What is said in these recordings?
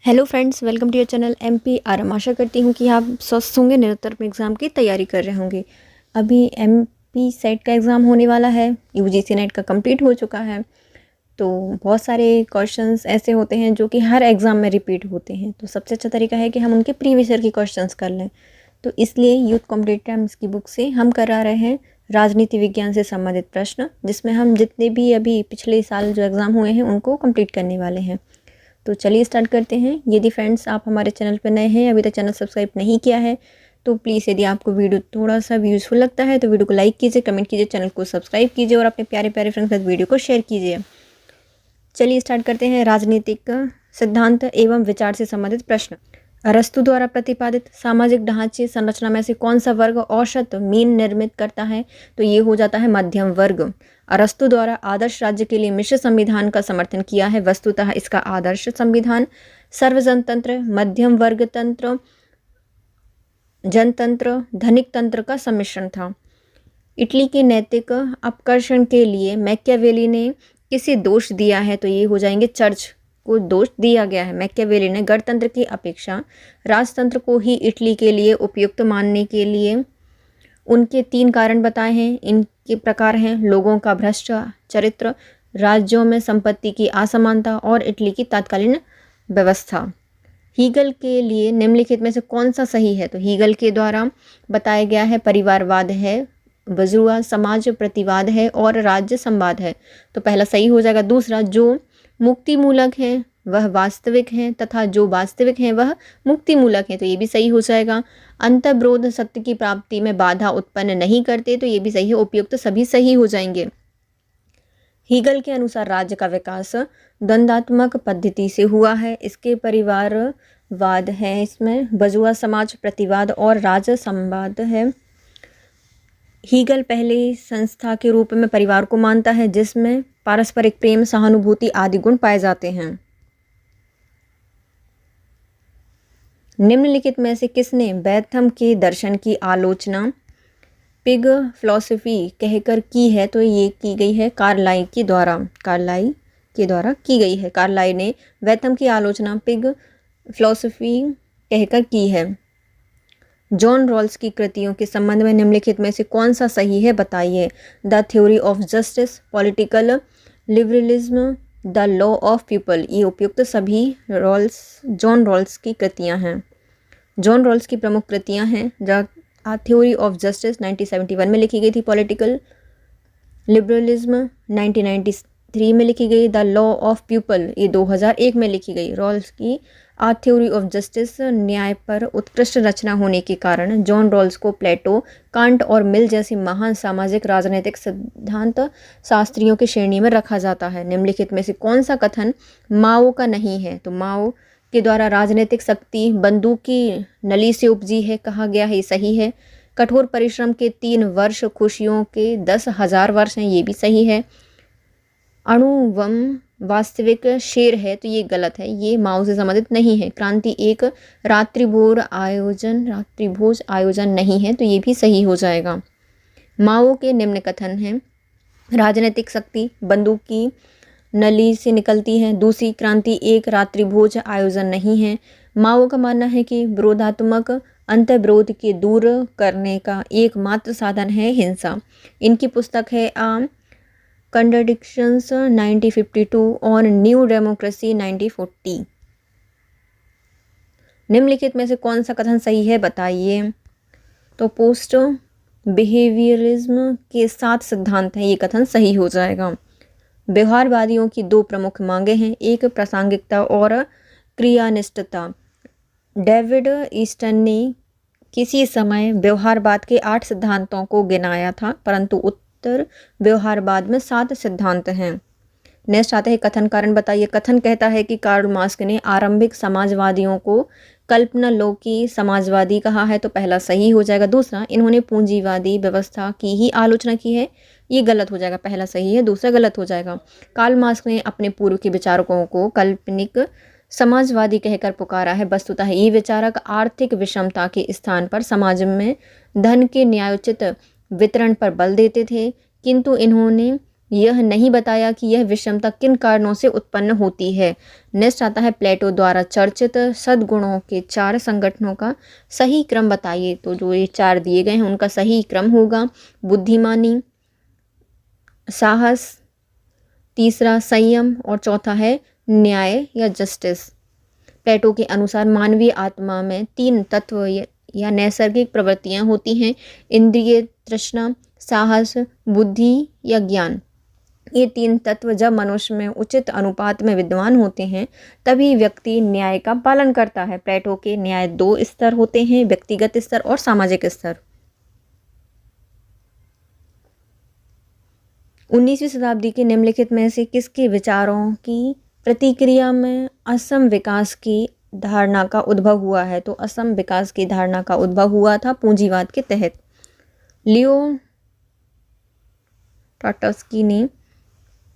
Hello friends, welcome to your channel MPRM। आशा करती हूँ कि आप स्वस्थ होंगे, निरंतर एग्ज़ाम की तैयारी कर रहे होंगे। अभी MP सेट का एग्ज़ाम होने वाला है, UGC नेट का कंप्लीट हो चुका है। तो बहुत सारे क्वेश्चंस ऐसे होते हैं जो कि हर एग्ज़ाम में रिपीट होते हैं। तो सबसे अच्छा तरीका है कि हम उनके प्रीवियस ईयर के क्वेश्चंस कर लें। तो इसलिए यूथ कॉम्पिटिटिव एग्जाम्स की बुक से हम करा रहे हैं राजनीति विज्ञान से संबंधित प्रश्न, जिसमें हम जितने भी अभी पिछले साल जो एग्ज़ाम हुए हैं उनको कंप्लीट करने वाले हैं। तो चलिए स्टार्ट करते हैं। यदि फ्रेंड्स आप हमारे चैनल पर नए हैं, अभी तक चैनल सब्सक्राइब नहीं किया है, तो प्लीज़ यदि आपको वीडियो थोड़ा सा भी यूज़फुल लगता है तो वीडियो को लाइक कीजिए, कमेंट कीजिए, चैनल को सब्सक्राइब कीजिए और अपने प्यारे प्यारे फ्रेंड्स के साथ वीडियो को शेयर कीजिए। चलिए स्टार्ट करते हैं। राजनीतिक सिद्धांत एवं विचार से संबंधित प्रश्न। अरस्तु द्वारा प्रतिपादित सामाजिक ढांचे संरचना में से कौन सा वर्ग औसत मीन निर्मित करता है? तो ये हो जाता है मध्यम वर्ग। अरस्तु द्वारा आदर्श राज्य के लिए मिश्र संविधान का समर्थन किया है। वस्तुतः इसका आदर्श संविधान सर्वजनतंत्र, मध्यम वर्ग तंत्र, जनतंत्र, धनिक तंत्र का सम्मिश्रण था। इटली के नैतिक अपकर्षण के लिए मैकियावेली ने किसे दोष दिया है? तो ये हो जाएंगे चर्च को दोष दिया गया है। मैकियावेली ने गणतंत्र की अपेक्षा राजतंत्र को ही इटली के लिए उपयुक्त मानने के लिए उनके 3 कारण बताए हैं। इनके प्रकार हैं: लोगों का भ्रष्ट चरित्र, राज्यों में संपत्ति की असमानता और इटली की तत्कालीन व्यवस्था। हीगल के लिए निम्नलिखित में से कौन सा सही है? तो हीगल के द्वारा बताया गया है परिवारवाद है, बुर्जुआ समाज प्रतिवाद है और राज्य संवाद है। तो पहला सही हो जाएगा। दूसरा, जो मुक्तिमूलक है वह वास्तविक हैं तथा जो वास्तविक हैं वह मुक्तिमूलक हैं। तो ये भी सही हो जाएगा। अंतर्विरोध सत्य की प्राप्ति में बाधा उत्पन्न नहीं करते। तो ये भी सही है। उपयुक्त सभी सही हो जाएंगे। हीगल के अनुसार राज्य का विकास द्वंद्वात्मक पद्धति से हुआ है। इसके परिवारवाद है, इसमें बुर्जुआ समाज प्रतिवाद और राज्य संवाद है। हीगल पहली संस्था के रूप में परिवार को मानता है जिसमें पारस्परिक प्रेम, सहानुभूति आदि गुण पाए जाते हैं। निम्नलिखित में से किसने बेंथम के दर्शन की आलोचना पिग फिलॉसफी कहकर की है? तो ये की गई है कार्लाइल के द्वारा की गई है। कार्लाइल ने बेंथम की आलोचना पिग फिलॉसफी कहकर की है। जॉन रॉल्स की कृतियों के संबंध में निम्नलिखित में से कौन सा सही है? बताइए। The theory of justice, political liberalism, the law of people. ये उपयुक्त सभी जॉन रॉल्स की कृतियां हैं। जॉन रॉल्स की प्रमुख कृतियां हैं द थ्योरी ऑफ जस्टिस 1971 में लिखी गई थी, पॉलिटिकल लिबरलिज्म 1993 में लिखी गई, द लॉ ऑफ पीपल ये 2001 में लिखी गई। रॉल्स की आ थ्योरी ऑफ जस्टिस न्याय पर उत्कृष्ट रचना होने के कारण जॉन रॉल्स को प्लेटो, कांट और मिल जैसे महान सामाजिक राजनीतिक सिद्धांत शास्त्रियों की श्रेणी में रखा जाता है। निम्नलिखित में से कौन सा कथन माओ का नहीं है? तो माओ के द्वारा राजनीतिक शक्ति बंदूक की नली से उपजी है कहा गया है, ये सही है। कठोर परिश्रम के 3 वर्ष खुशियों के 10,000 वर्ष हैं, ये भी सही है। अणुवम वास्तविक शेर है, तो ये गलत है, ये माओ से संबंधित नहीं है। क्रांति एक रात्रिभोज आयोजन नहीं है, तो ये भी सही हो जाएगा। माओ के निम्न कथन हैं: राजनीतिक शक्ति बंदूक की नली से निकलती है। दूसरी, क्रांति एक रात्रिभोज आयोजन नहीं है। माओ का मानना है कि विरोधात्मक अंतर्विरोध के दूर करने का एकमात्र साधन है हिंसा। इनकी पुस्तक है कंट्रडिक्शंस 1952 और न्यू डेमोक्रेसी 1940। निम्नलिखित में से कौन सा कथन सही है? बताइए। तो पोस्ट बिहेवियरिज्म के 7 सिद्धांत हैं, ये कथन सही हो जाएगा। व्यवहारवादियों की 2 प्रमुख मांगे हैं, एक प्रासंगिकता और क्रियानिष्ठता। डेविड ईस्टन ने किसी समय व्यवहारवाद के 8 सिद्धांतों को गिनाया था, परंतु उत्तर व्यवहारवाद में 7 सिद्धांत हैं। नेक्स्ट आते हैं कथन कारण बताइए। कथन कहता है कि कार्ल मार्क्स ने आरंभिक समाजवादियों को कल्पना लोकी समाजवादी कहा है, तो पहला सही हो जाएगा। दूसरा, इन्होंने पूंजीवादी व्यवस्था की ही आलोचना की है, ये गलत हो जाएगा। पहला सही है, दूसरा गलत हो जाएगा। कार्ल मार्क्स ने अपने पूर्व के विचारकों को काल्पनिक समाजवादी कहकर पुकारा है। वस्तुतः ये विचारक आर्थिक विषमता के स्थान पर समाज में धन के न्यायोचित वितरण पर बल देते थे, किंतु इन्होंने यह नहीं बताया कि यह विषमता किन कारणों से उत्पन्न होती है। नेक्स्ट आता है प्लेटो द्वारा चर्चित सद्गुणों के 4 संगठनों का सही क्रम बताइए। तो जो ये 4 दिए गए हैं उनका सही क्रम होगा बुद्धिमानी, साहस, तीसरा संयम और चौथा है न्याय या जस्टिस। प्लेटो के अनुसार मानवीय आत्मा में 3 तत्व या नैसर्गिक प्रवृत्तियां होती हैं, इंद्रिय तृष्णा, साहस, बुद्धि या ज्ञान। ये 3 तत्व जब मनुष्य में उचित अनुपात में विद्यमान होते हैं तभी व्यक्ति न्याय का पालन करता है। प्लेटो के न्याय 2 स्तर होते हैं, व्यक्तिगत स्तर और सामाजिक स्तर। 19वीं शताब्दी के निम्नलिखित में से किसके विचारों की प्रतिक्रिया में असम विकास की धारणा का उद्भव हुआ है? तो असम विकास की धारणा का उद्भव हुआ था पूंजीवाद के तहत। लियो टॉल्स्टॉय ने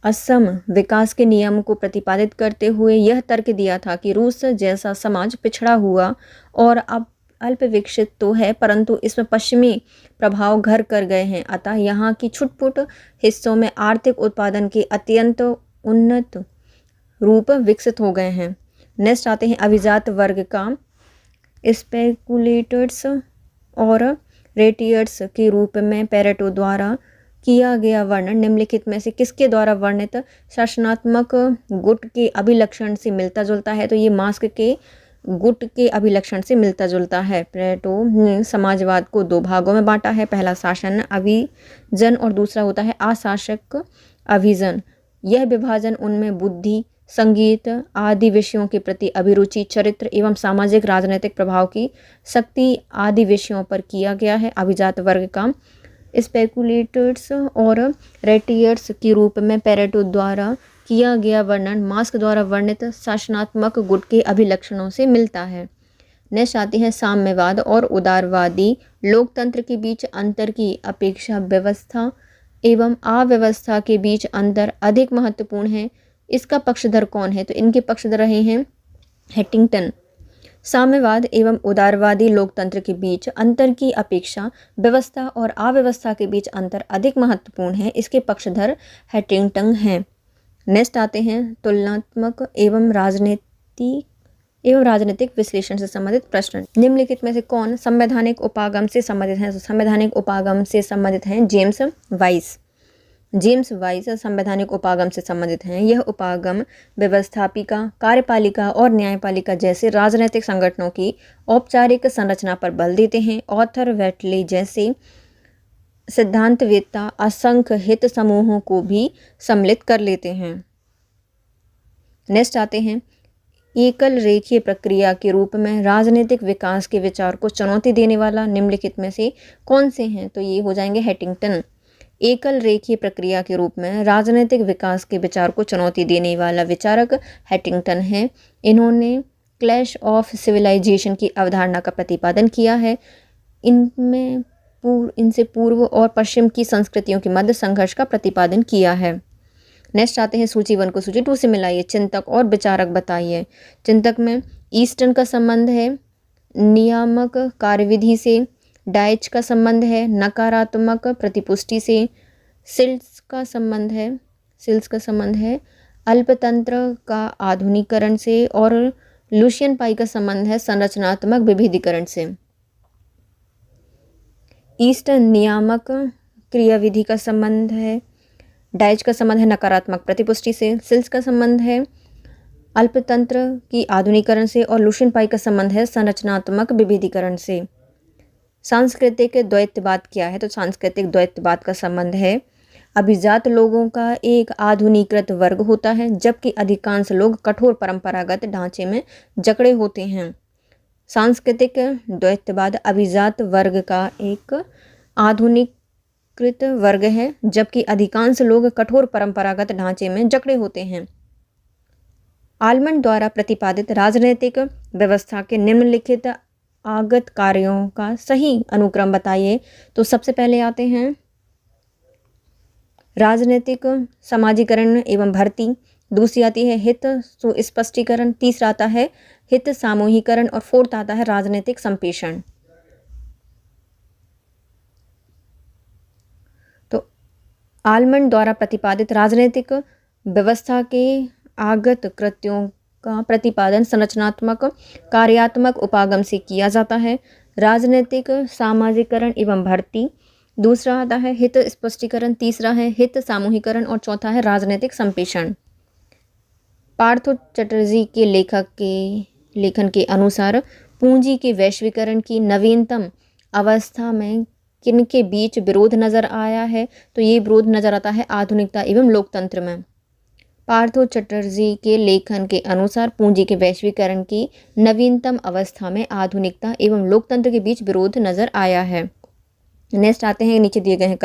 असम विकास के नियम को प्रतिपादित करते हुए यह तर्क दिया था कि रूस जैसा समाज पिछड़ा हुआ और अब अल्प विकसित तो है, परंतु इसमें पश्चिमी प्रभाव घर कर गए हैं, अतः यहाँ की छुटपुट हिस्सों में आर्थिक उत्पादन के अत्यंत उन्नत रूप विकसित हो गए हैं। नेक्स्ट आते हैं अभिजात वर्ग का स्पेकुलेटर्स और रेटियर्स के रूप में प्लेटो द्वारा किया गया वर्णन निम्नलिखित में से किसके द्वारा वर्णित शासनात्मक गुट के अभिलक्षण से मिलता जुलता है? तो ये मार्क्स के गुट के अभिलक्षण से मिलता जुलता है। प्लेटो ने समाजवाद को 2 भागों में बांटा है, पहला शासन अभिजन और दूसरा होता है अशासक अभिजन। यह विभाजन उनमें बुद्धि, संगीत आदि विषयों के प्रति अभिरुचि, चरित्र एवं सामाजिक राजनीतिक प्रभाव की शक्ति आदि विषयों पर किया गया है। अभिजात वर्ग का स्पेकुलेटर्स और रेटियर्स के रूप में प्लेटो द्वारा किया गया वर्णन मार्क्स द्वारा वर्णित शासनात्मक गुट के अभिलक्षणों से मिलता है। नेक्स्ट आती है साम्यवाद और उदारवादी लोकतंत्र के बीच अंतर की अपेक्षा व्यवस्था एवं अव्यवस्था के बीच अंतर अधिक महत्वपूर्ण है। इसका पक्षधर कौन है? तो इनके पक्षधर रहे हैं हंटिंगटन। साम्यवाद एवं उदारवादी लोकतंत्र के बीच अंतर की अपेक्षा व्यवस्था और अव्यवस्था के बीच अंतर अधिक महत्वपूर्ण है, इसके पक्षधर हंटिंगटन हैं। नेक्स्ट आते हैं तुलनात्मक एवं राजनीतिक विश्लेषण से संबंधित प्रश्न। निम्नलिखित में से कौन संवैधानिक उपागम से संबंधित है? संवैधानिक उपागम से संबंधित हैं जेम्स वाइस। जेम्स वाइस संवैधानिक उपागम से संबंधित हैं। यह उपागम व्यवस्थापिका, कार्यपालिका और न्यायपालिका जैसे राजनीतिक संगठनों की औपचारिक संरचना पर बल देते हैं। ऑर्थर वेटले जैसे सिद्धांतवेत्ता असंख्य हित समूहों को भी सम्मिलित कर लेते हैं। नेक्स्ट आते हैं एकल रेखीय प्रक्रिया के रूप में राजनीतिक विकास के विचार को चुनौती देने वाला निम्नलिखित में से कौन से हैं? तो ये हो जाएंगे हंटिंगटन। एकल रेखीय प्रक्रिया के रूप में राजनीतिक विकास के विचार को चुनौती देने वाला विचारक हंटिंगटन है। इन्होंने क्लैश ऑफ सिविलाइजेशन की अवधारणा का प्रतिपादन किया है। इनसे पूर्व और पश्चिम की संस्कृतियों के मध्य संघर्ष का प्रतिपादन किया है। नेक्स्ट आते हैं सूची 1 को सूची 2 से मिलाइए, चिंतक और विचारक बताइए। चिंतक में ईस्टर्न का संबंध है नियामक कार्यविधि से, डाइच का संबंध है नकारात्मक प्रतिपुष्टि से, सिल्स का संबंध है अल्पतंत्र का आधुनिकीकरण से और लुशियन पाई का संबंध है संरचनात्मक विभेदीकरण से। ईस्टर्न नियामक क्रियाविधि का संबंध है, डाइच का संबंध है नकारात्मक प्रतिपुष्टि से, सिल्स का संबंध है अल्पतंत्र की आधुनिकीकरण से और लुशियन पाई का संबंध है संरचनात्मक विभेदीकरण से। सांस्कृतिक द्वैतवाद क्या है? तो सांस्कृतिक द्वैतवाद का संबंध है अभिजात लोगों का एक आधुनिकृत वर्ग होता है जबकि अधिकांश लोग कठोर परंपरागत ढांचे में जकड़े होते हैं। सांस्कृतिक द्वैतवाद अभिजात वर्ग का एक आधुनिकृत वर्ग है जबकि अधिकांश लोग कठोर परंपरागत ढांचे में जकड़े होते हैं। आलमंड द्वारा प्रतिपादित राजनीतिक व्यवस्था के निम्नलिखित आगत कार्यों का सही अनुक्रम बताइए। तो सबसे पहले आते हैं राजनीतिक समाजीकरण एवं भर्ती, दूसरी आती है हित सुस्पष्टीकरण, तीसरा आता है हित सामूहिकरण और फोर्थ आता है राजनीतिक संप्रेषण। तो आलमंड द्वारा प्रतिपादित राजनीतिक व्यवस्था के आगत कृत्यों का प्रतिपादन संरचनात्मक कार्यात्मक उपागम से किया जाता है। राजनीतिक सामाजिकरण एवं भर्ती। दूसरा आता है हित स्पष्टीकरण, तीसरा है हित सामूहिकरण और चौथा है राजनीतिक संप्रेषण। पार्थो चटर्जी के लेखन के अनुसार पूंजी के वैश्वीकरण की नवीनतम अवस्था में किनके बीच विरोध नजर आया है? तो ये विरोध नजर आता है आधुनिकता एवं लोकतंत्र में। पार्थो चटर्जी के लेखन के अनुसार पूंजी के वैश्वीकरण की नवीनतम अवस्था में आधुनिकता एवं लोकतंत्र के बीच विरोध नजर आया है। नेक्स्ट आते हैं, नीचे दिए गए हैं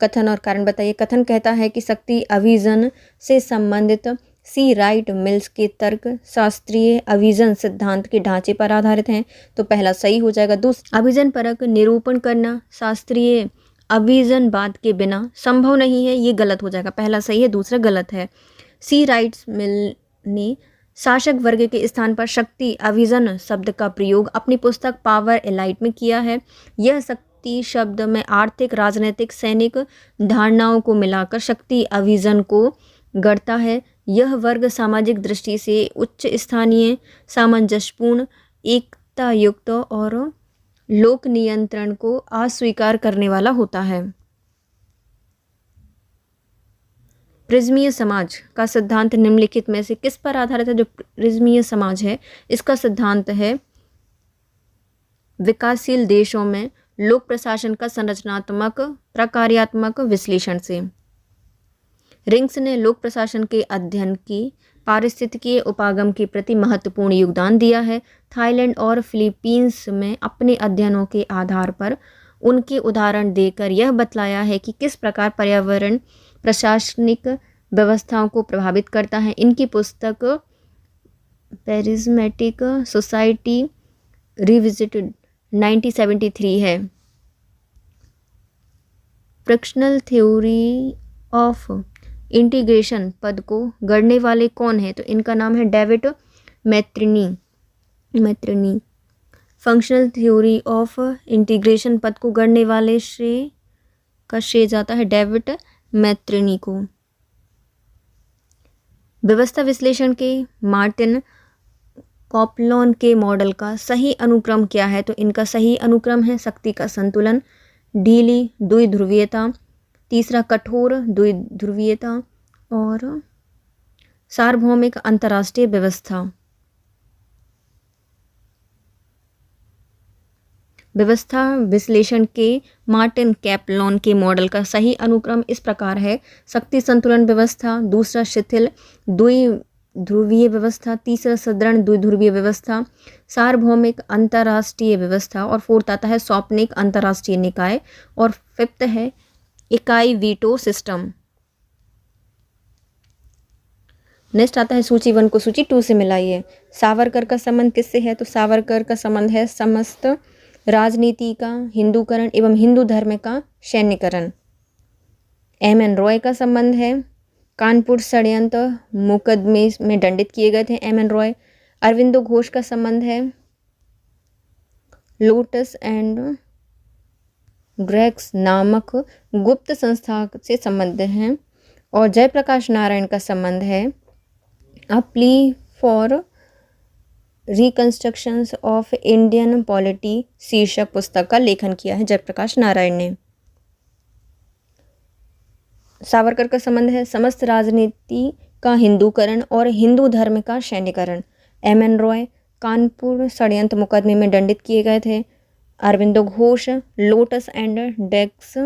कथन और कारण बताइए। कथन कहता है कि शक्ति अभिजन से संबंधित सी राइट मिल्स के तर्क शास्त्रीय अभिजन सिद्धांत के ढांचे पर आधारित हैं, तो पहला सही हो जाएगा। दूसरा, अभिजन परक निरूपण करना शास्त्रीय अभिजनवाद के बिना संभव नहीं है, ये गलत हो जाएगा। पहला सही है, दूसरा गलत है। सी राइट्स मिल ने शासक वर्ग के स्थान पर शक्ति अभिजन शब्द का प्रयोग अपनी पुस्तक पावर एलाइट में किया है। यह शक्ति शब्द में आर्थिक, राजनीतिक, सैनिक धारणाओं को मिलाकर शक्ति अभिजन को गढ़ता है। यह वर्ग सामाजिक दृष्टि से उच्च स्थानीय, सामंजस्यपूर्ण, एकतायुक्त और लोक नियंत्रण को अस्वीकार करने वाला होता है। प्रिज्मीय समाज का सिद्धांत निम्नलिखित में से किस पर आधारित है? जो प्रिज्मीय समाज है इसका सिद्धांत है विकासशील देशों में लोक प्रशासन का संरचनात्मक प्रकार्यात्मक विश्लेषण से। रिंग्स ने लोक प्रशासन के अध्ययन की पारिस्थितिकीय उपागम के प्रति महत्वपूर्ण योगदान दिया है। थाईलैंड और फिलीपींस में अपने अध्ययनों के आधार पर उनके उदाहरण देकर यह बतलाया है कि किस प्रकार पर्यावरण प्रशासनिक व्यवस्थाओं को प्रभावित करता है। इनकी पुस्तक पेरिज्मेटिक सोसाइटी रिविजिटेड 1973 है। फ्रिक्शनल थ्योरी ऑफ इंटीग्रेशन पद को गढ़ने वाले कौन है? तो इनका नाम है David Mitrany. Functional theory of integration पद को गढ़ने वाले श्रेय जाता है डेविड मैत्रिनी को। व्यवस्था विश्लेषण के मार्टिन कॉपलॉन के मॉडल का सही अनुक्रम क्या है? तो इनका सही अनुक्रम है शक्ति का संतुलन, ढीली द्विध्रुवीयता, तीसरा कठोर द्विध्रुवीयता और सार्वभौमिक अंतर्राष्ट्रीय व्यवस्था। व्यवस्था विश्लेषण के मार्टिन कैपलॉन के मॉडल का सही अनुक्रम इस प्रकार है: शक्ति संतुलन व्यवस्था, दूसरा शिथिल द्विध्रुवीय व्यवस्था, तीसरा सुदृढ़ द्विध्रुवीय व्यवस्था, सार्वभौमिक अंतर्राष्ट्रीय व्यवस्था और फोर्थ आता है सौपनिक अंतर्राष्ट्रीय निकाय और फिफ्थ है इकाई वीटो सिस्टम। नेक्स्ट आता है सूची 1 को सूची 2 से मिलाइए। सावरकर का संबंध किससे है? तो सावरकर का संबंध है समस्त राजनीति का हिंदूकरण एवं हिंदू धर्म का सैन्यकरण। एम.एन. रॉय का संबंध है कानपुर षड्यंत्र मुकदमे में दंडित किए गए थे एम.एन. रॉय। अरविंदो घोष का संबंध है लोटस एंड ग्रेक्स नामक गुप्त संस्था से संबंध हैं। और जयप्रकाश नारायण का संबंध है a plea for reconstructions of Indian polity शीर्षक पुस्तक का लेखन किया है जयप्रकाश नारायण ने। सावरकर का संबंध है समस्त राजनीति का हिंदूकरण और हिंदू धर्म का सैन्यकरण। एम.एन. रॉय कानपुर षड्यंत्र मुकदमे में दंडित किए गए थे। Aurobindo Ghosh lotus and decks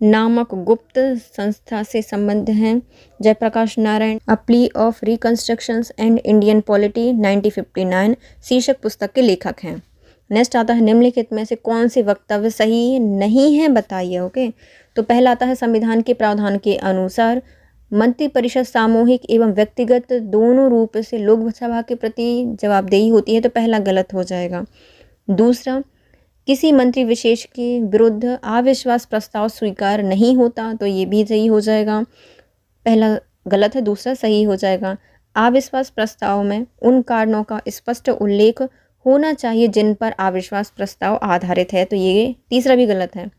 नामक गुप्त संस्था से संबंध हैं। Jayaprakash Narayan a plea of reconstructions and Indian polity 1959 शीर्षक पुस्तक के लेखक हैं। नेक्स्ट आता है निम्नलिखित में से कौन से वक्तव्य सही नहीं है बताइए। ओके, तो पहला आता है संविधान के प्रावधान के अनुसार मंत्रिपरिषद सामूहिक एवं व्यक्तिगत दोनों रूप से लोकसभा के प्रति जवाबदेही होती है, तो पहला गलत हो जाएगा। दूसरा, किसी मंत्री विशेष के विरुद्ध अविश्वास प्रस्ताव स्वीकार नहीं होता, तो ये भी सही हो जाएगा। पहला गलत है, दूसरा सही हो जाएगा। अविश्वास प्रस्ताव में उन कारणों का स्पष्ट उल्लेख होना चाहिए जिन पर अविश्वास प्रस्ताव आधारित है, तो ये तीसरा भी गलत है।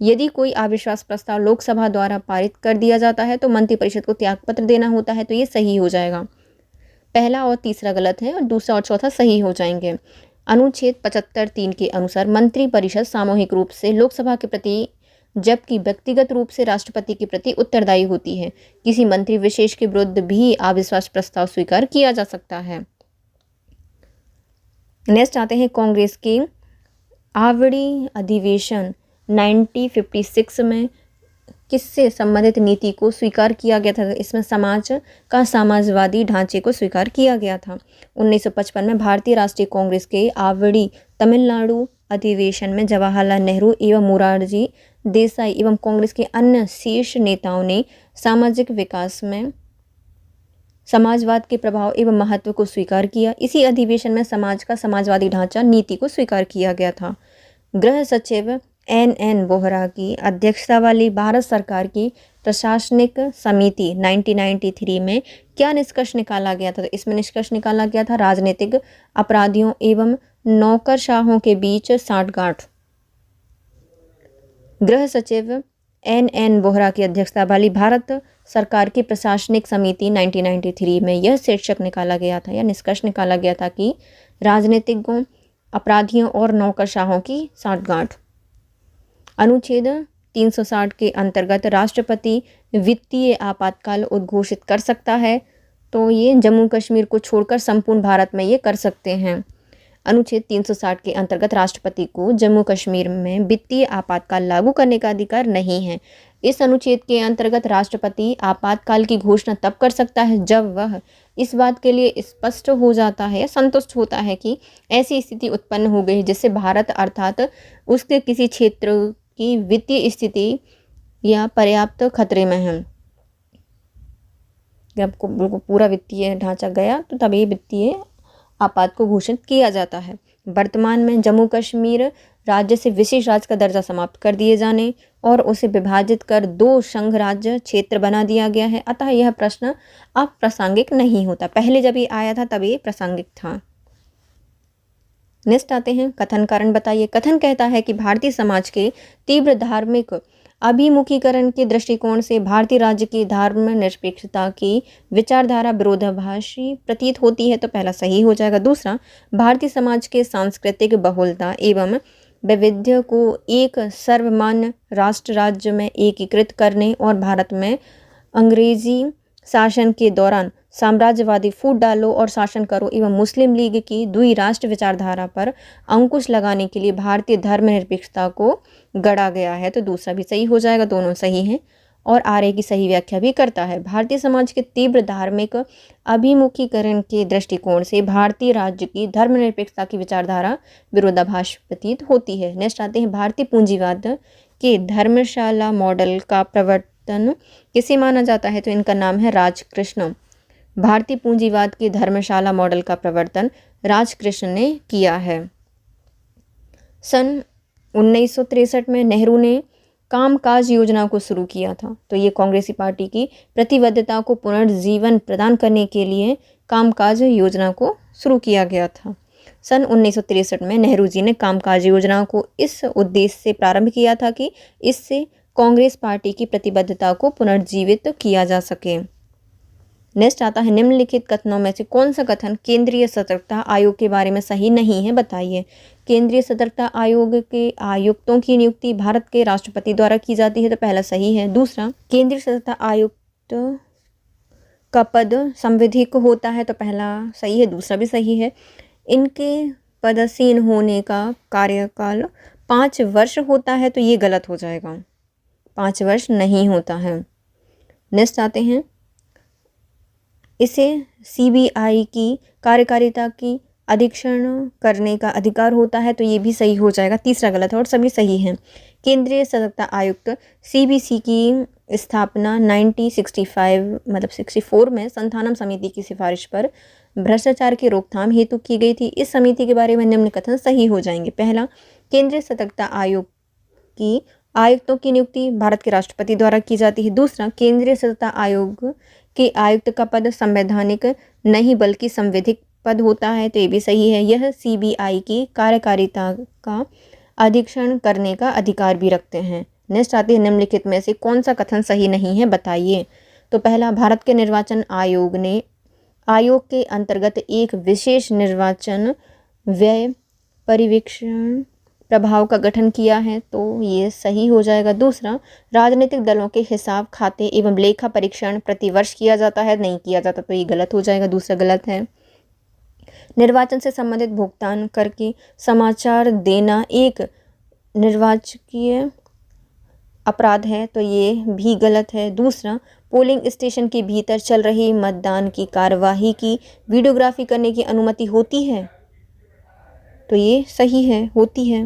यदि कोई अविश्वास प्रस्ताव लोकसभा द्वारा पारित कर दिया जाता है तो मंत्रिपरिषद को त्यागपत्र देना होता है, तो ये सही हो जाएगा। पहला और तीसरा गलत है और दूसरा और चौथा सही हो जाएंगे। अनुच्छेद 75(3) के अनुसार मंत्रिपरिषद सामूहिक रूप से लोकसभा के प्रति जबकि व्यक्तिगत रूप से राष्ट्रपति के प्रति उत्तरदायी होती है। किसी मंत्री विशेष के विरुद्ध भी अविश्वास प्रस्ताव स्वीकार किया जा सकता है। नेक्स्ट आते हैं कांग्रेस के आवड़ी अधिवेशन 1956 में किससे संबंधित नीति को स्वीकार किया गया था? इसमें समाज का समाजवादी ढांचे को स्वीकार किया गया था। 1955 में भारतीय राष्ट्रीय कांग्रेस के आवड़ी तमिलनाडु अधिवेशन में जवाहरलाल नेहरू एवं मोरारजी देसाई एवं कांग्रेस के अन्य शीर्ष नेताओं ने सामाजिक विकास में समाजवाद के प्रभाव एवं महत्व को स्वीकार किया। इसी अधिवेशन में समाज का समाजवादी ढांचा नीति को स्वीकार किया गया था। गृह सचिव एन वोहरा की अध्यक्षता वाली भारत सरकार की प्रशासनिक समिति 1993 में क्या निष्कर्ष निकाला गया था? तो इसमें निष्कर्ष निकाला गया था राजनीतिक अपराधियों एवं नौकरशाहों के बीच साठगांठ। गृह सचिव एन वोहरा की अध्यक्षता वाली भारत सरकार की प्रशासनिक समिति 1993 में यह शीर्षक निकाला गया था या निष्कर्ष निकाला गया था कि राजनीतिज्ञों, अपराधियों और नौकरशाहों की साठगांठ। अनुच्छेद 360 के अंतर्गत राष्ट्रपति वित्तीय आपातकाल उद्घोषित कर सकता है, तो ये जम्मू कश्मीर को छोड़कर संपूर्ण भारत में ये कर सकते हैं। अनुच्छेद 360 के अंतर्गत राष्ट्रपति को जम्मू कश्मीर में वित्तीय आपातकाल लागू करने का अधिकार नहीं है। इस अनुच्छेद के अंतर्गत राष्ट्रपति आपातकाल की घोषणा तब कर सकता है जब वह इस बात के लिए स्पष्ट हो जाता है या संतुष्ट होता है कि ऐसी स्थिति उत्पन्न हो गई जिससे भारत अर्थात उसके किसी क्षेत्र की वित्तीय स्थिति या पर्याप्त खतरे में है। जब बिल्कुल पूरा वित्तीय ढांचा गया तो तभी वित्तीय आपात को घोषित किया जाता है। वर्तमान में जम्मू कश्मीर राज्य से विशेष राज्य का दर्जा समाप्त कर दिए जाने और उसे विभाजित कर 2 संघ राज्य क्षेत्र बना दिया गया है, अतः यह प्रश्न अब प्रासंगिक नहीं होता। पहले जब ये आया था तब ये प्रासंगिक था। नेक्स्ट आते हैं कथन कारण बताइए। कथन कहता है कि भारतीय समाज के तीव्र धार्मिक अभिमुखीकरण के दृष्टिकोण से भारतीय राज्य की धर्मनिरपेक्षता की विचारधारा विरोधाभासी प्रतीत होती है, तो पहला सही हो जाएगा। दूसरा, भारतीय समाज के सांस्कृतिक बहुलता एवं वैविध्य को एक सर्वमान्य राष्ट्र राज्य में एकीकृत करने और भारत में अंग्रेजी शासन के दौरान साम्राज्यवादी फूट डालो और शासन करो एवं मुस्लिम लीग की द्विराष्ट्र विचारधारा पर अंकुश लगाने के लिए भारतीय धर्मनिरपेक्षता को गढ़ा गया है, तो दूसरा भी सही हो जाएगा। दोनों सही हैं और आर्य की सही व्याख्या भी करता है। भारतीय समाज के तीव्र धार्मिक अभिमुखीकरण के दृष्टिकोण से भारतीय राज्य की धर्मनिरपेक्षता की विचारधारा विरोधाभास प्रतीत होती है। नेक्स्ट आते हैं भारतीय पूंजीवाद के धर्मशाला मॉडल का प्रवर्तन किसे माना जाता है, तो इनका नाम है राजकृष्ण। भारतीय पूंजीवाद के धर्मशाला मॉडल का प्रवर्तन राजकृष्ण ने किया है। सन 1963 में नेहरू ने कामकाज योजना को शुरू किया था, तो ये कांग्रेसी पार्टी की प्रतिबद्धता को पुनर्जीवन प्रदान करने के लिए कामकाज योजना को शुरू किया गया था। सन 1963 में नेहरू जी ने कामकाज योजना को इस उद्देश्य से प्रारंभ किया था कि इससे कांग्रेस पार्टी की प्रतिबद्धता को पुनर्जीवित किया जा सके। नेक्स्ट आता है निम्नलिखित कथनों में से कौन सा कथन केंद्रीय सतर्कता आयोग के बारे में सही नहीं है, बताइए। केंद्रीय सतर्कता आयोग के आयुक्तों की नियुक्ति भारत के राष्ट्रपति द्वारा की जाती है, तो पहला सही है। दूसरा, केंद्रीय सतर्कता आयुक्त का पद संविधिक होता है, तो पहला सही है। दूसरा भी सही है। इनके पदसीन होने का कार्यकाल 5 वर्ष होता है, तो ये गलत हो जाएगा, 5 वर्ष नहीं होता है। नेक्स्ट आते हैं इसे सीबीआई की कार्यकारिता की अधीक्षण करने का अधिकार होता है, तो ये भी सही हो जाएगा। तीसरा गलत है और सभी सही हैं। केंद्रीय सतर्कता आयुक्त सीबीसी की स्थापना 1964 में संथानम समिति की सिफारिश पर भ्रष्टाचार की रोकथाम हेतु की गई थी। इस समिति के बारे में निम्न कथन सही हो जाएंगे। पहला, केंद्रीय सतर्कता आयोग की आयुक्तों की नियुक्ति भारत के राष्ट्रपति द्वारा की जाती है। दूसरा, केंद्रीय सतर्कता आयोग के आयुक्त का पद संवैधानिक नहीं बल्कि संवैधिक पद होता है, तो ये भी सही है। यह सीबीआई की कार्यकारिता का अधीक्षण करने का अधिकार भी रखते हैं। नेक्स्ट आती है निम्नलिखित में से कौन सा कथन सही नहीं है बताइए। तो पहला, भारत के निर्वाचन आयोग के अंतर्गत एक विशेष निर्वाचन व्यय परिवीक्षण प्रभाव का गठन किया है, तो ये सही हो जाएगा। दूसरा, राजनीतिक दलों के हिसाब खाते एवं लेखा परीक्षण प्रतिवर्ष किया जाता है, नहीं किया जाता, तो ये गलत हो जाएगा, दूसरा गलत है। निर्वाचन से संबंधित भुगतान करके समाचार देना एक निर्वाचकीय अपराध है, तो ये भी गलत है। दूसरा, पोलिंग स्टेशन के भीतर चल रही मतदान की कार्यवाही की वीडियोग्राफी करने की अनुमति होती है, तो ये सही है, होती है।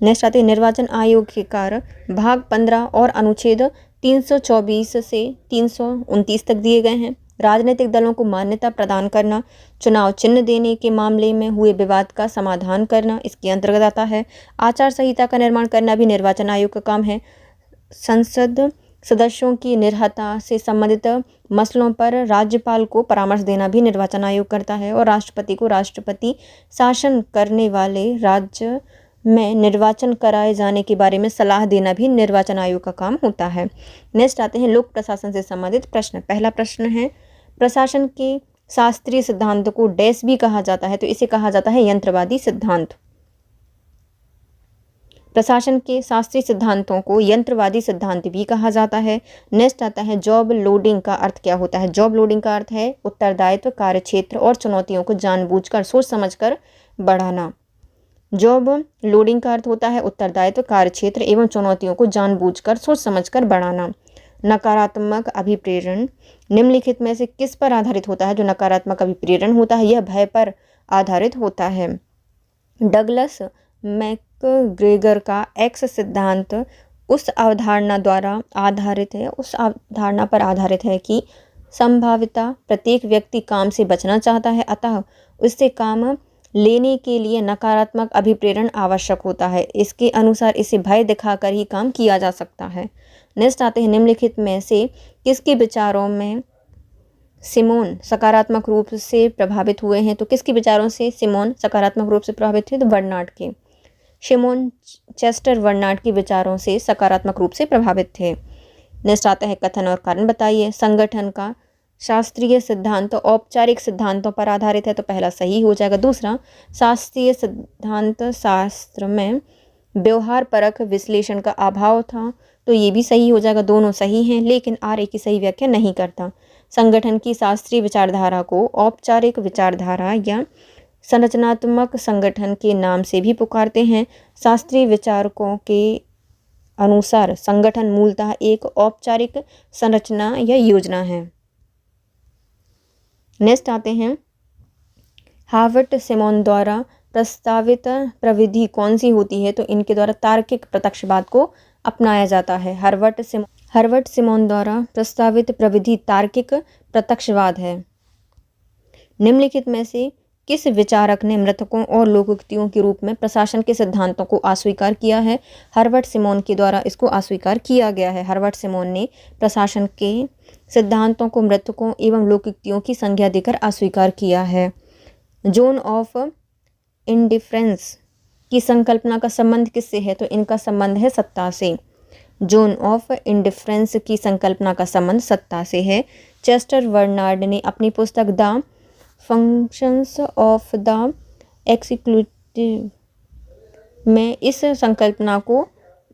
नेक्स्ट आते हैं निर्वाचन आयोग के कार्य भाग 15 और अनुच्छेद 324 से 329 तक दिए गए हैं। राजनीतिक दलों को मान्यता प्रदान करना, चुनाव चिन्ह देने के मामले में हुए विवाद का समाधान करना इसके अंतर्गत आता है। आचार संहिता का निर्माण करना भी निर्वाचन आयोग का काम है। संसद सदस्यों की निर्हता से संबंधित मसलों पर राज्यपाल को परामर्श देना भी निर्वाचन आयोग करता है। और राष्ट्रपति को राष्ट्रपति शासन करने वाले राज्य में निर्वाचन कराए जाने के बारे में सलाह देना भी निर्वाचन आयोग का काम होता है। नेक्स्ट आते हैं लोक प्रशासन से संबंधित प्रश्न। पहला प्रश्न है, प्रशासन के शास्त्रीय सिद्धांत को डैश भी कहा जाता है, तो इसे कहा जाता है यंत्रवादी सिद्धांत। प्रशासन के शास्त्रीय सिद्धांतों को यंत्रवादी सिद्धांत भी कहा जाता है। नेक्स्ट आता है जॉब लोडिंग का अर्थ क्या होता है। जॉब लोडिंग का अर्थ है उत्तरदायित्व, कार्यक्षेत्र और चुनौतियों को जानबूझकर सोच समझकर बढ़ाना। जॉब लोडिंग का अर्थ होता है उत्तरदायित्व, कार्यक्षेत्र एवं चुनौतियों को जानबूझकर सोच समझकर बढ़ाना। नकारात्मक अभिप्रेरण निम्नलिखित में से किस पर आधारित होता है। जो नकारात्मक अभिप्रेरण होता है यह भय पर आधारित होता है। डगलस मैकग्रेगर का एक्स सिद्धांत उस अवधारणा पर आधारित है कि संभाविता प्रत्येक व्यक्ति काम से बचना चाहता है, अतः उससे काम लेने के लिए नकारात्मक अभिप्रेरण आवश्यक होता है। इसके अनुसार इसे भय दिखाकर ही काम किया जा सकता है। नेक्स्ट आते हैं निम्नलिखित में से किसके विचारों में सिमोन सकारात्मक रूप से प्रभावित हुए हैं। तो किसके विचारों से सिमोन सकारात्मक रूप से प्रभावित थे। तो बर्नार्ड के, सिमोन चेस्टर बर्नार्ड के विचारों से सकारात्मक रूप से प्रभावित थे। नेक्स्ट आता है कथन और कारण बताइए। संगठन का शास्त्रीय सिद्धांत औपचारिक सिद्धांतों पर आधारित है, तो पहला सही हो जाएगा। दूसरा, शास्त्रीय सिद्धांत शास्त्र में व्यवहार परक विश्लेषण का अभाव था, तो ये भी सही हो जाएगा। दोनों सही हैं, लेकिन आर्य की सही व्याख्या नहीं करता। संगठन की शास्त्रीय विचारधारा को औपचारिक विचारधारा या संरचनात्मक संगठन के नाम से भी पुकारते हैं। शास्त्रीय विचारकों के अनुसार संगठन मूलतः एक औपचारिक संरचना या योजना है। नेक्स्ट आते हैं हार्वर्ट सिमोन द्वारा प्रस्तावित प्रविधि कौन सी होती है। तो इनके द्वारा तार्किक प्रत्यक्षवाद को अपनाया जाता है। हार्वर्ट सिमोन द्वारा प्रस्तावित प्रविधि तार्किक प्रत्यक्षवाद है। निम्नलिखित में से किस विचारक ने मृतकों और लोकोक्तियों के रूप में प्रशासन के सिद्धांतों को अस्वीकार किया है। हार्वर्ट सिमोन के द्वारा इसको अस्वीकार किया गया है। हार्वर्ट सिमोन ने प्रशासन के सिद्धांतों को मृतकों एवं लोकोक्तियों की संज्ञा देकर अस्वीकार किया है। जोन ऑफ इंडिफरेंस की संकल्पना का संबंध किससे है। तो इनका संबंध है सत्ता से। जोन ऑफ इंडिफरेंस की संकल्पना का संबंध सत्ता से है। चेस्टर बर्नार्ड ने अपनी पुस्तक the functions of the executive में इस संकल्पना को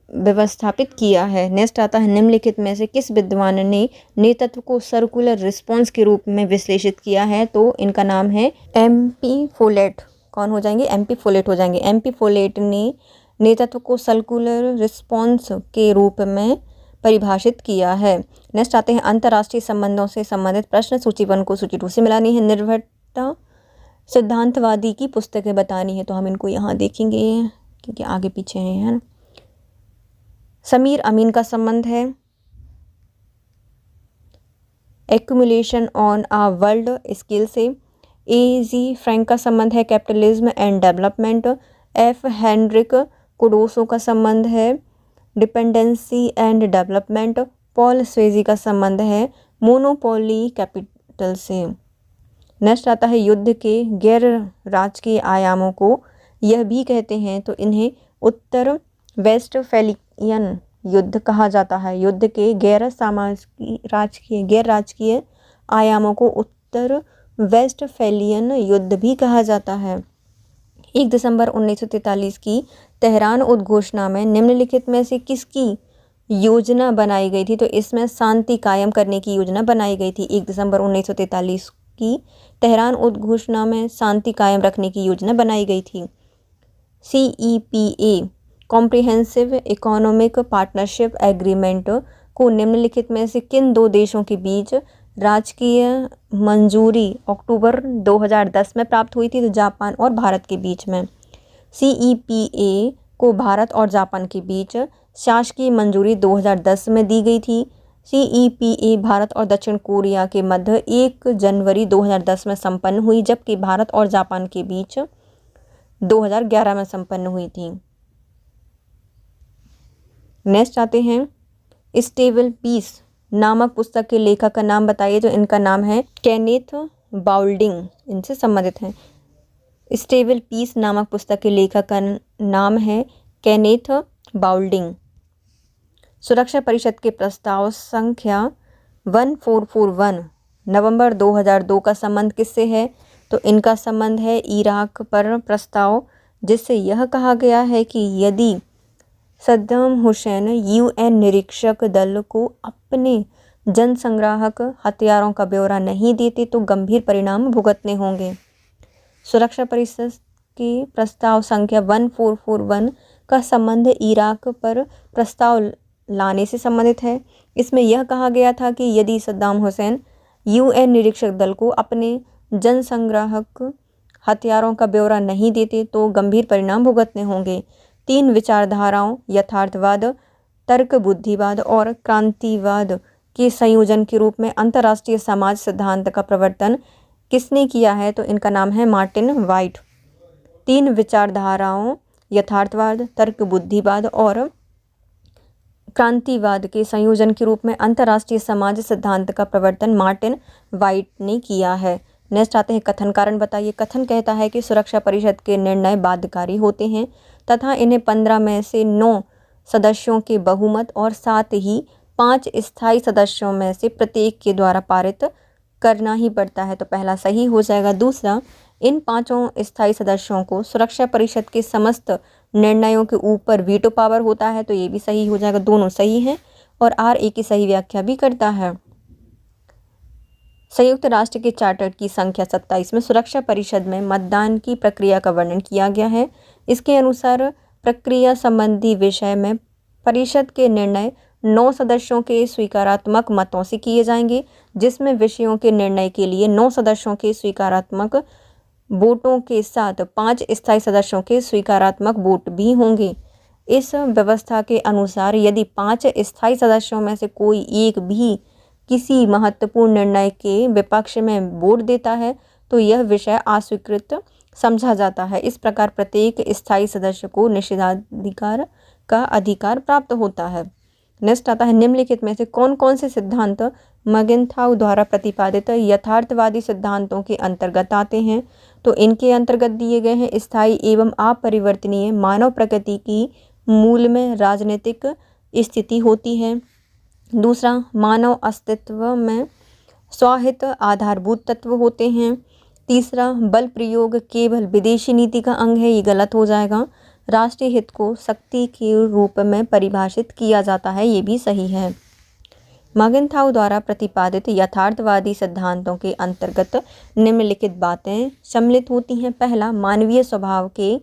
व्यवस्थापित किया है। नेक्स्ट आता है निम्नलिखित में से किस विद्वान ने नेतृत्व को सर्कुलर रिस्पॉन्स के रूप में विश्लेषित किया है। तो इनका नाम है MP फोलेट। कौन हो जाएंगे। MP फोलेट हो जाएंगे। MP फोलेट ने नेतृत्व को सर्कुलर रिस्पॉन्स के रूप में परिभाषित किया है। नेक्स्ट आते हैं अंतर्राष्ट्रीय संबंधों से संबंधित प्रश्न। सूची 1 को सूची 2 से मिलानी है। निर्भरता सिद्धांतवादी की पुस्तकें बतानी है, तो हम इनको यहाँ देखेंगे क्योंकि आगे पीछे हैं, है ना। समीर अमीन का संबंध है accumulation on a world scale से। A.G. फ्रैंक का संबंध है capitalism and development. F. Henrique Cardoso का संबंध है dependency and development. Paul Sweezy का संबंध है मोनोपोली कैपिटल से। नेक्स्ट आता है युद्ध के गैर राजकीय आयामों को यह भी कहते हैं, तो इन्हें उत्तर वेस्टफैलियन युद्ध कहा जाता है। युद्ध के गैर राजकीय आयामों को उत्तर वेस्टफैलियन युद्ध भी कहा जाता है। 1 दिसंबर 1943 की तेहरान उद्घोषणा में निम्नलिखित में से किसकी योजना बनाई गई थी? तो इसमें शांति कायम करने की योजना बनाई गई थी। 1 दिसंबर 1943 की तेहरान उद्घोषणा में शांति कायम रखने की योजना बनाई गई थी। CEPA comprehensive economic partnership agreement को निम्नलिखित में से किन दो देशों के बीच राजकीय मंजूरी अक्टूबर 2010 में प्राप्त हुई थी? तो जापान और भारत के बीच में। CEPA को भारत और जापान के बीच शासकीय मंजूरी 2010 में दी गई थी। CEPA भारत और दक्षिण कोरिया के मध्य 1 जनवरी 2010 में संपन्न हुई, जबकि भारत और जापान के बीच 2011 में संपन्न हुई थी। नेक्स्ट आते हैं, स्टेबल पीस नामक पुस्तक के लेखक का नाम बताइए। तो इनका नाम है केनेथ बाउल्डिंग, इनसे संबंधित हैं। स्टेबल पीस नामक पुस्तक के लेखक का नाम है केनेथ बाउल्डिंग। सुरक्षा परिषद के प्रस्ताव संख्या 1441 नवंबर 2002 का संबंध किससे है? तो इनका संबंध है इराक पर प्रस्ताव, जिससे यह कहा गया है कि यदि सद्दाम हुसैन UN निरीक्षक दल को अपने जनसंग्राहक हथियारों का ब्यौरा नहीं देते तो गंभीर परिणाम भुगतने होंगे। सुरक्षा परिषद के प्रस्ताव संख्या 1441 का संबंध इराक पर प्रस्ताव लाने से संबंधित है। इसमें यह कहा गया था कि यदि सद्दाम हुसैन UN निरीक्षक दल को अपने जनसंग्राहक हथियारों का ब्यौरा नहीं देते तो गंभीर परिणाम भुगतने होंगे। 3 विचारधाराओं यथार्थवाद, तर्क बुद्धिवाद और क्रांतिवाद के संयोजन के रूप में अंतर्राष्ट्रीय समाज सिद्धांत का प्रवर्तन किसने किया है? तो इनका नाम है मार्टिन वाइट। 3 विचारधाराओं यथार्थवाद, तर्क बुद्धिवाद और क्रांतिवाद के संयोजन के रूप में अंतर्राष्ट्रीय समाज सिद्धांत का प्रवर्तन मार्टिन वाइट ने किया है। नेक्स्ट आते हैं, कथन कारण बताइए। कथन कहता है कि सुरक्षा परिषद के निर्णय बाध्यकारी होते हैं तथा इन्हें 15 में से 9 सदस्यों के बहुमत और साथ ही 5 स्थायी सदस्यों में से प्रत्येक के द्वारा पारित करना ही पड़ता है। तो पहला सही हो जाएगा। दूसरा, इन 5 स्थायी सदस्यों को सुरक्षा परिषद के समस्त निर्णयों के ऊपर वीटो पावर होता है, तो ये भी सही हो जाएगा। दोनों सही हैं और RA की सही व्याख्या भी करता है। संयुक्त राष्ट्र के चार्टर की संख्या 27 में सुरक्षा परिषद में मतदान की प्रक्रिया का वर्णन किया गया है। इसके अनुसार प्रक्रिया संबंधी विषय में परिषद के निर्णय 9 सदस्यों के स्वीकारात्मक मतों से किए जाएंगे, जिसमें विषयों के निर्णय के लिए 9 सदस्यों के स्वीकारात्मक वोटों के साथ 5 स्थायी सदस्यों के स्वीकारात्मक वोट भी होंगे। इस व्यवस्था के अनुसार यदि 5 स्थायी सदस्यों में से कोई एक भी किसी महत्वपूर्ण निर्णय के विपक्ष में वोट देता है तो यह विषय अस्वीकृत समझा जाता है। इस प्रकार प्रत्येक स्थायी सदस्य को निषेधाधिकार का अधिकार प्राप्त होता है। नेक्स्ट आता है, निम्नलिखित में से कौन कौन से सिद्धांत मैगेंथाउ द्वारा प्रतिपादित यथार्थवादी सिद्धांतों के अंतर्गत आते हैं? तो इनके अंतर्गत दिए गए हैं, स्थायी एवं अपरिवर्तनीय मानव प्रकृति की मूल में राजनीतिक स्थिति होती है। दूसरा, मानव अस्तित्व में स्वहित आधारभूत तत्व होते हैं। तीसरा, बल प्रयोग केवल विदेशी नीति का अंग है, ये गलत हो जाएगा। राष्ट्रीय हित को शक्ति के रूप में परिभाषित किया जाता है, ये भी सही है। मैगेंथाउ द्वारा प्रतिपादित यथार्थवादी सिद्धांतों के अंतर्गत निम्नलिखित बातें सम्मिलित होती हैं। पहला, मानवीय स्वभाव के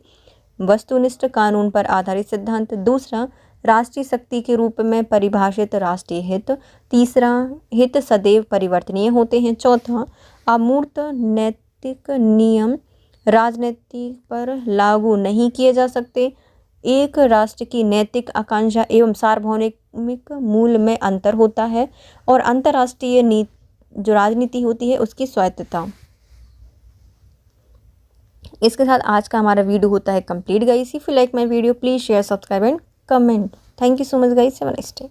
वस्तुनिष्ठ कानून पर आधारित सिद्धांत। दूसरा, राष्ट्रीय शक्ति के रूप में परिभाषित राष्ट्रीय हित। तीसरा, हित सदैव परिवर्तनीय होते हैं। चौथा, अमूर्त नैतिक नियम राजनीति पर लागू नहीं किए जा सकते। एक राष्ट्र की नैतिक आकांक्षा एवं सार्वभौमिक मूल में अंतर होता है और अंतर्राष्ट्रीय जो राजनीति होती है उसकी स्वायत्तता। इसके साथ आज का हमारा वीडियो होता है complete guys. If you like my video please share, subscribe and comment. Thank you so much guys, have a nice day.